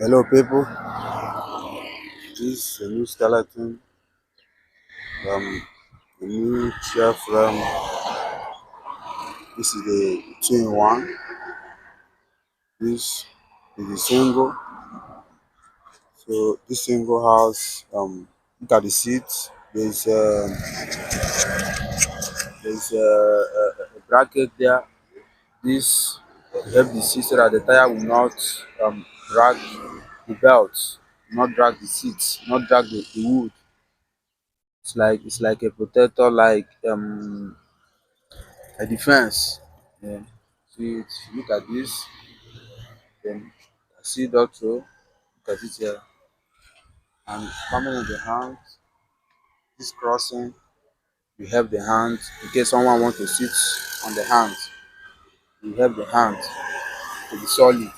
Hello people, this is a new skeleton, a new chair frame. This is the two-in-one. This is the single. So this single has look at the seats. There's a bracket there. This will help the seat so that the tire will not drag the belt, not drag the seats, not drag the wood. It's like a protector, like a defense. Yeah. See, look at this. Then see doctor. Look at it here. And coming in the hand, this crossing will help the hand in case someone wants to sit on the hand. Will help the hand to be solid.